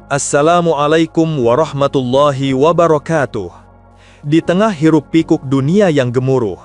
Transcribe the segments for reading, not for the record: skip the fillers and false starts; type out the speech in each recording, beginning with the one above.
Assalamualaikum warahmatullahi wabarakatuh. Di tengah hiruk-pikuk dunia yang gemuruh,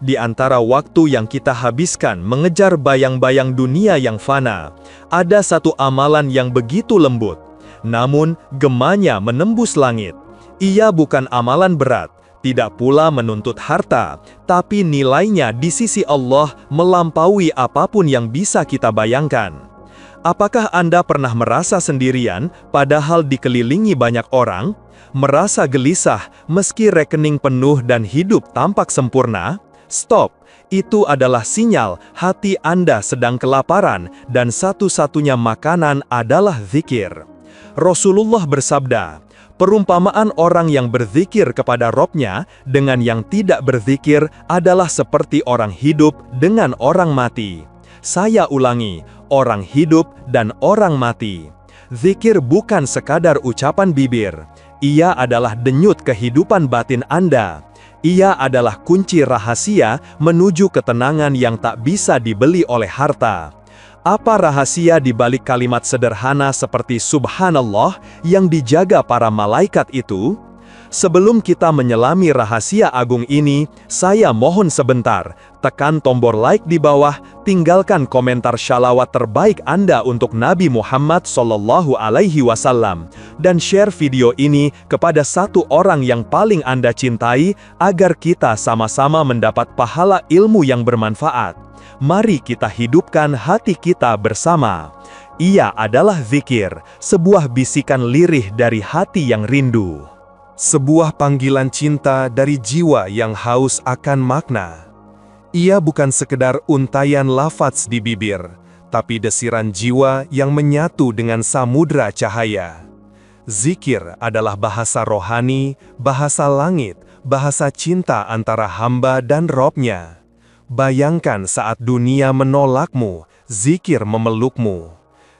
di antara waktu yang kita habiskan mengejar bayang-bayang dunia yang fana, ada satu amalan yang begitu lembut, namun gemanya menembus langit. Ia bukan amalan berat, tidak pula menuntut harta, tapi nilainya di sisi Allah melampaui apapun yang bisa kita bayangkan. Apakah Anda pernah merasa sendirian, padahal dikelilingi banyak orang? Merasa gelisah, meski rekening penuh dan hidup tampak sempurna? Stop! Itu adalah sinyal hati Anda sedang kelaparan, dan satu-satunya makanan adalah zikir. Rasulullah bersabda, perumpamaan orang yang berzikir kepada Robnya dengan yang tidak berzikir adalah seperti orang hidup dengan orang mati. Saya ulangi, orang hidup dan orang mati. Zikir bukan sekadar ucapan bibir. Ia adalah denyut kehidupan batin Anda. Ia adalah kunci rahasia menuju ketenangan yang tak bisa dibeli oleh harta. Apa rahasia di balik kalimat sederhana seperti Subhanallah yang dijaga para malaikat itu? Sebelum kita menyelami rahasia agung ini, saya mohon sebentar, tekan tombol like di bawah, tinggalkan komentar shalawat terbaik Anda untuk Nabi Muhammad SAW, dan share video ini kepada satu orang yang paling Anda cintai, agar kita sama-sama mendapat pahala ilmu yang bermanfaat. Mari kita hidupkan hati kita bersama. Ia adalah zikir, sebuah bisikan lirih dari hati yang rindu. Sebuah panggilan cinta dari jiwa yang haus akan makna. Ia bukan sekedar untayan lafaz di bibir, tapi desiran jiwa yang menyatu dengan samudra cahaya. Zikir adalah bahasa rohani, bahasa langit, bahasa cinta antara hamba dan Robnya. Bayangkan saat dunia menolakmu, zikir memelukmu.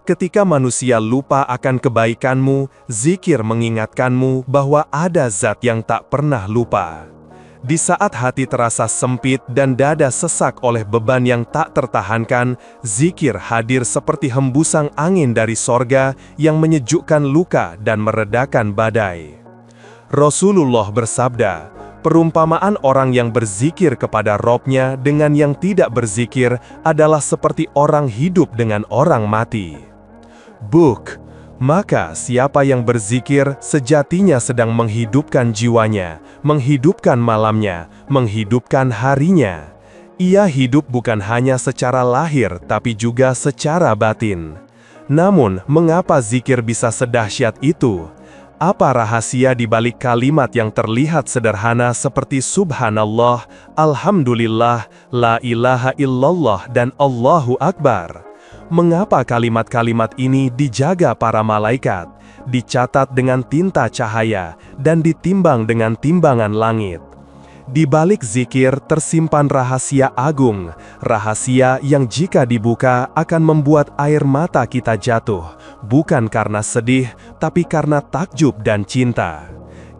Ketika manusia lupa akan kebaikanmu, zikir mengingatkanmu bahwa ada zat yang tak pernah lupa. Di saat hati terasa sempit dan dada sesak oleh beban yang tak tertahankan, zikir hadir seperti hembusan angin dari sorga yang menyejukkan luka dan meredakan badai. Rasulullah bersabda, perumpamaan orang yang berzikir kepada Robnya dengan yang tidak berzikir adalah seperti orang hidup dengan orang mati. Maka siapa yang berzikir sejatinya sedang menghidupkan jiwanya, menghidupkan malamnya, menghidupkan harinya. Ia hidup bukan hanya secara lahir tapi juga secara batin. Namun, mengapa zikir bisa sedahsyat itu? Apa rahasia di balik kalimat yang terlihat sederhana seperti Subhanallah, Alhamdulillah, La ilaha illallah dan Allahu Akbar? Mengapa kalimat-kalimat ini dijaga para malaikat, dicatat dengan tinta cahaya, dan ditimbang dengan timbangan langit? Di balik zikir tersimpan rahasia agung, rahasia yang jika dibuka akan membuat air mata kita jatuh, bukan karena sedih, tapi karena takjub dan cinta.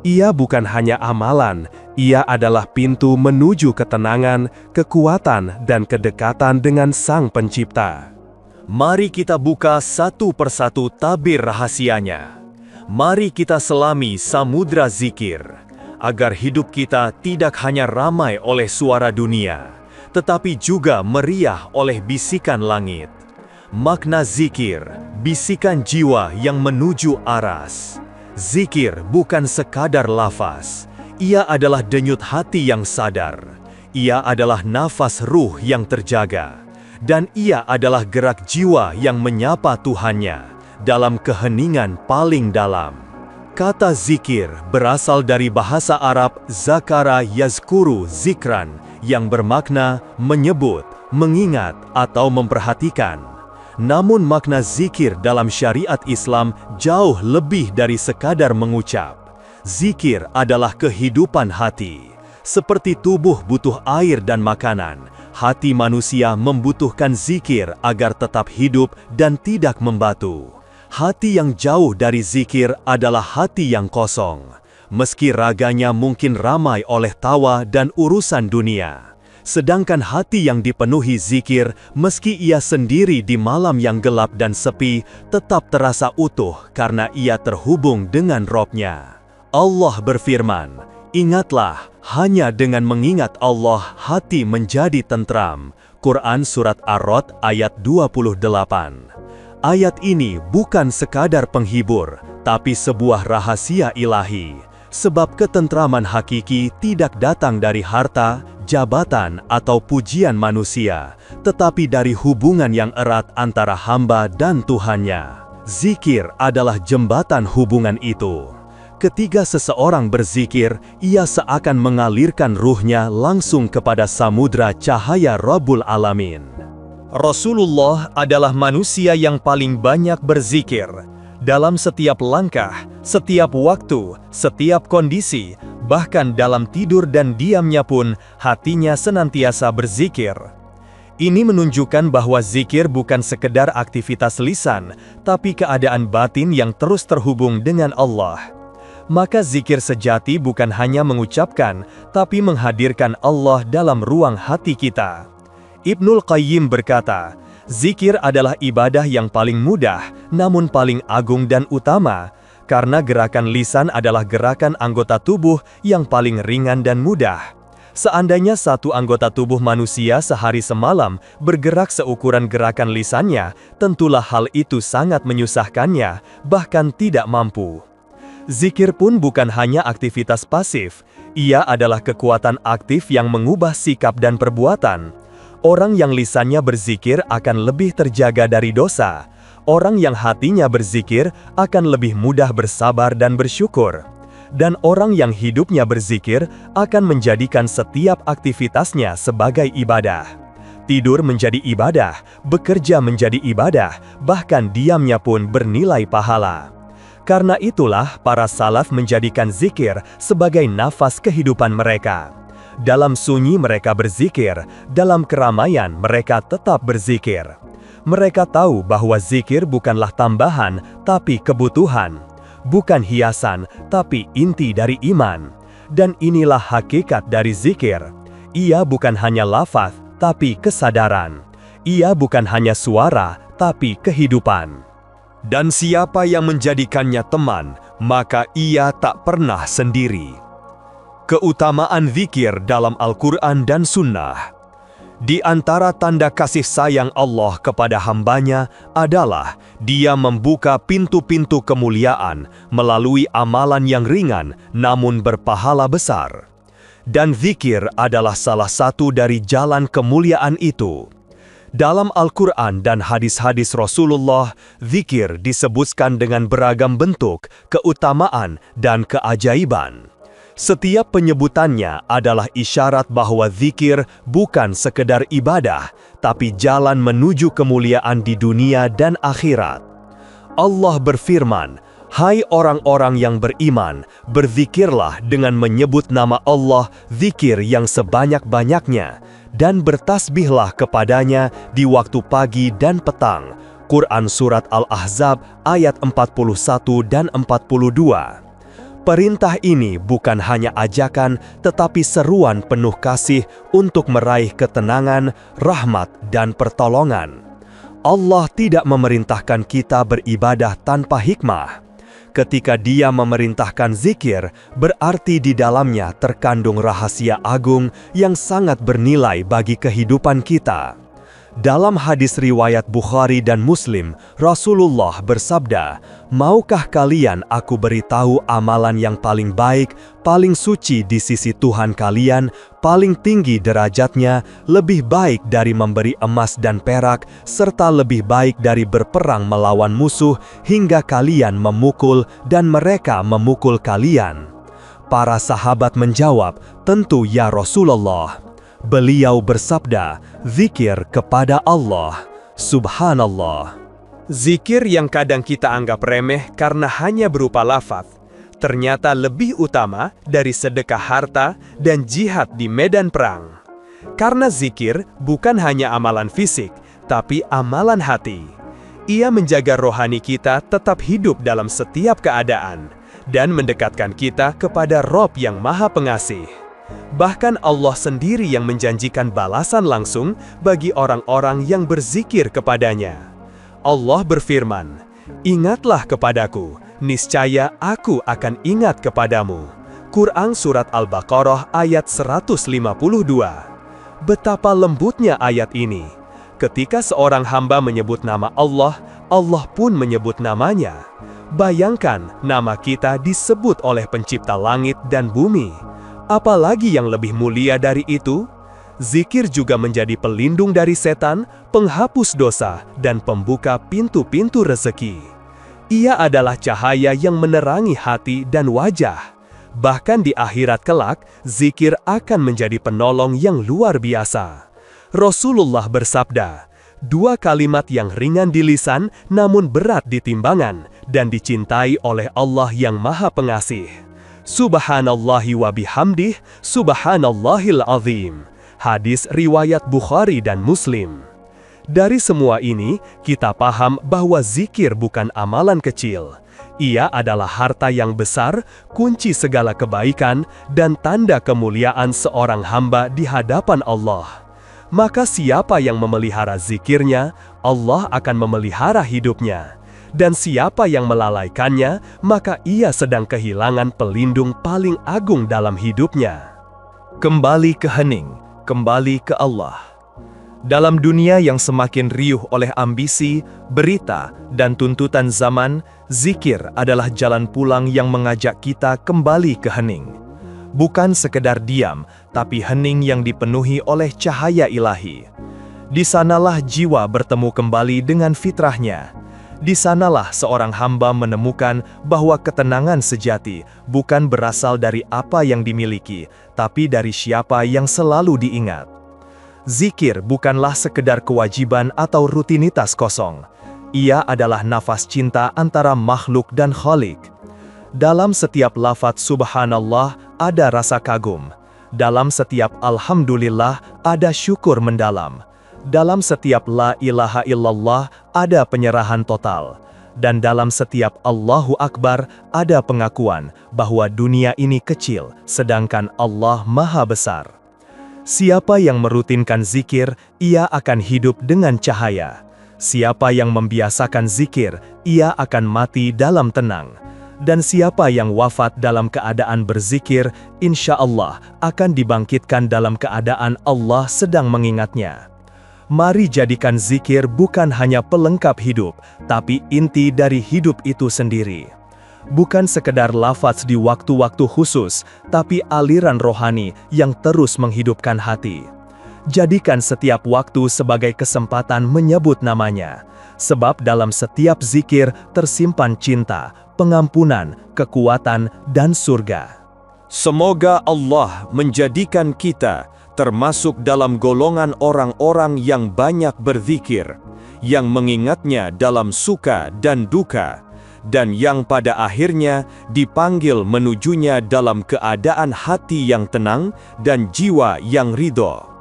Ia bukan hanya amalan, ia adalah pintu menuju ketenangan, kekuatan, dan kedekatan dengan Sang Pencipta. Mari kita buka satu persatu tabir rahasianya. Mari kita selami samudra zikir, agar hidup kita tidak hanya ramai oleh suara dunia, tetapi juga meriah oleh bisikan langit. Makna zikir, bisikan jiwa yang menuju aras. Zikir bukan sekadar lafaz, ia adalah denyut hati yang sadar. Ia adalah nafas ruh yang terjaga. Dan ia adalah gerak jiwa yang menyapa Tuhannya dalam keheningan paling dalam. Kata zikir berasal dari bahasa Arab zakara yazkuru zikran, yang bermakna menyebut, mengingat, atau memperhatikan. Namun makna zikir dalam syariat Islam jauh lebih dari sekadar mengucap. Zikir adalah kehidupan hati. Seperti tubuh butuh air dan makanan, hati manusia membutuhkan zikir agar tetap hidup dan tidak membatu. Hati yang jauh dari zikir adalah hati yang kosong. Meski raganya mungkin ramai oleh tawa dan urusan dunia, Sedangkan hati yang dipenuhi zikir, meski ia sendiri di malam yang gelap dan sepi, tetap terasa utuh karena ia terhubung dengan Robnya. Allah berfirman, "Ingatlah, hanya dengan mengingat Allah hati menjadi tentram." Quran Surat Ar-Ra'd ayat 28. Ayat ini bukan sekadar penghibur, tapi sebuah rahasia ilahi. Sebab ketentraman hakiki tidak datang dari harta, jabatan, atau pujian manusia, tetapi dari hubungan yang erat antara hamba dan Tuhannya. Zikir adalah jembatan hubungan itu. Ketika seseorang berzikir, ia seakan mengalirkan ruhnya langsung kepada samudra cahaya Rabbul Alamin. Rasulullah adalah manusia yang paling banyak berzikir. Dalam setiap langkah, setiap waktu, setiap kondisi, bahkan dalam tidur dan diamnya pun, hatinya senantiasa berzikir. Ini menunjukkan bahwa zikir bukan sekedar aktivitas lisan, tapi keadaan batin yang terus terhubung dengan Allah. Maka zikir sejati bukan hanya mengucapkan, tapi menghadirkan Allah dalam ruang hati kita. Ibnul Qayyim berkata, zikir adalah ibadah yang paling mudah, namun paling agung dan utama, karena gerakan lisan adalah gerakan anggota tubuh yang paling ringan dan mudah. Seandainya satu anggota tubuh manusia sehari semalam bergerak seukuran gerakan lisannya, tentulah hal itu sangat menyusahkannya, bahkan tidak mampu. Zikir pun bukan hanya aktivitas pasif, ia adalah kekuatan aktif yang mengubah sikap dan perbuatan. Orang yang lisannya berzikir akan lebih terjaga dari dosa. Orang yang hatinya berzikir akan lebih mudah bersabar dan bersyukur. Dan orang yang hidupnya berzikir akan menjadikan setiap aktivitasnya sebagai ibadah. Tidur menjadi ibadah, bekerja menjadi ibadah, bahkan diamnya pun bernilai pahala. Karena itulah para salaf menjadikan zikir sebagai nafas kehidupan mereka. Dalam sunyi mereka berzikir, dalam keramaian mereka tetap berzikir. Mereka tahu bahwa zikir bukanlah tambahan, tapi kebutuhan. Bukan hiasan, tapi inti dari iman. Dan inilah hakikat dari zikir. Ia bukan hanya lafaz, tapi kesadaran. Ia bukan hanya suara, tapi kehidupan. Dan siapa yang menjadikannya teman, maka ia tak pernah sendiri. Keutamaan zikir dalam Al-Quran dan Sunnah. Di antara tanda kasih sayang Allah kepada hambanya adalah Dia membuka pintu-pintu kemuliaan melalui amalan yang ringan namun berpahala besar. Dan zikir adalah salah satu dari jalan kemuliaan itu. Dalam Al-Quran dan hadis-hadis Rasulullah, zikir disebutkan dengan beragam bentuk, keutamaan, dan keajaiban. Setiap penyebutannya adalah isyarat bahwa zikir bukan sekedar ibadah, tapi jalan menuju kemuliaan di dunia dan akhirat. Allah berfirman, "Hai orang-orang yang beriman, berzikirlah dengan menyebut nama Allah, zikir yang sebanyak-banyaknya, dan bertasbihlah kepadanya di waktu pagi dan petang." Quran Surat Al-Ahzab ayat 41 dan 42. Perintah ini bukan hanya ajakan, tetapi seruan penuh kasih untuk meraih ketenangan, rahmat, dan pertolongan. Allah tidak memerintahkan kita beribadah tanpa hikmah. Ketika Dia memerintahkan zikir, berarti di dalamnya terkandung rahasia agung yang sangat bernilai bagi kehidupan kita. Dalam hadis riwayat Bukhari dan Muslim, Rasulullah bersabda, "Maukah kalian aku beritahu amalan yang paling baik, paling suci di sisi Tuhan kalian, paling tinggi derajatnya, lebih baik dari memberi emas dan perak, serta lebih baik dari berperang melawan musuh, hingga kalian memukul dan mereka memukul kalian?" Para sahabat menjawab, "Tentu ya Rasulullah." Beliau bersabda, "Zikir kepada Allah." Subhanallah. Zikir yang kadang kita anggap remeh karena hanya berupa lafaz, ternyata lebih utama dari sedekah harta dan jihad di medan perang. Karena zikir bukan hanya amalan fisik, tapi amalan hati. Ia menjaga rohani kita tetap hidup dalam setiap keadaan, dan mendekatkan kita kepada Rob yang Maha Pengasih. Bahkan Allah sendiri yang menjanjikan balasan langsung bagi orang-orang yang berzikir kepadanya. Allah berfirman, "Ingatlah kepadaku, niscaya aku akan ingat kepadamu." Quran Surat Al-Baqarah ayat 152. Betapa lembutnya ayat ini. Ketika seorang hamba menyebut nama Allah, Allah pun menyebut namanya. Bayangkan nama kita disebut oleh pencipta langit dan bumi. Apalagi yang lebih mulia dari itu? Zikir juga menjadi pelindung dari setan, penghapus dosa, dan pembuka pintu-pintu rezeki. Ia adalah cahaya yang menerangi hati dan wajah. Bahkan di akhirat kelak, zikir akan menjadi penolong yang luar biasa. Rasulullah bersabda, "Dua kalimat yang ringan di lisan namun berat di timbangan dan dicintai oleh Allah yang Maha Pengasih. Subhanallahi wa bihamdih, subhanallahil azim." Hadis riwayat Bukhari dan Muslim. Dari semua ini, kita paham bahwa zikir bukan amalan kecil. Ia adalah harta yang besar, kunci segala kebaikan, dan tanda kemuliaan seorang hamba di hadapan Allah. Maka siapa yang memelihara zikirnya, Allah akan memelihara hidupnya. Dan siapa yang melalaikannya, maka ia sedang kehilangan pelindung paling agung dalam hidupnya. Kembali ke hening, kembali ke Allah. Dalam dunia yang semakin riuh oleh ambisi, berita, dan tuntutan zaman, zikir adalah jalan pulang yang mengajak kita kembali ke hening. Bukan sekedar diam, tapi hening yang dipenuhi oleh cahaya ilahi. Di sanalah jiwa bertemu kembali dengan fitrahnya. Di sanalah seorang hamba menemukan bahwa ketenangan sejati bukan berasal dari apa yang dimiliki, tapi dari siapa yang selalu diingat. Zikir bukanlah sekedar kewajiban atau rutinitas kosong. Ia adalah nafas cinta antara makhluk dan Khalik. Dalam setiap lafaz subhanallah ada rasa kagum. Dalam setiap alhamdulillah ada syukur mendalam. Dalam setiap la ilaha illallah ada penyerahan total. Dan dalam setiap Allahu Akbar ada pengakuan bahwa dunia ini kecil, sedangkan Allah Maha Besar. Siapa yang merutinkan zikir, ia akan hidup dengan cahaya. Siapa yang membiasakan zikir, ia akan mati dalam tenang. Dan siapa yang wafat dalam keadaan berzikir, insya Allah akan dibangkitkan dalam keadaan Allah sedang mengingatnya. Mari jadikan zikir bukan hanya pelengkap hidup, tapi inti dari hidup itu sendiri. Bukan sekedar lafaz di waktu-waktu khusus, tapi aliran rohani yang terus menghidupkan hati. Jadikan setiap waktu sebagai kesempatan menyebut namanya, sebab dalam setiap zikir tersimpan cinta, pengampunan, kekuatan, dan surga. Semoga Allah menjadikan kita termasuk dalam golongan orang-orang yang banyak berzikir, yang mengingatnya dalam suka dan duka, dan yang pada akhirnya dipanggil menujunya dalam keadaan hati yang tenang dan jiwa yang ridho.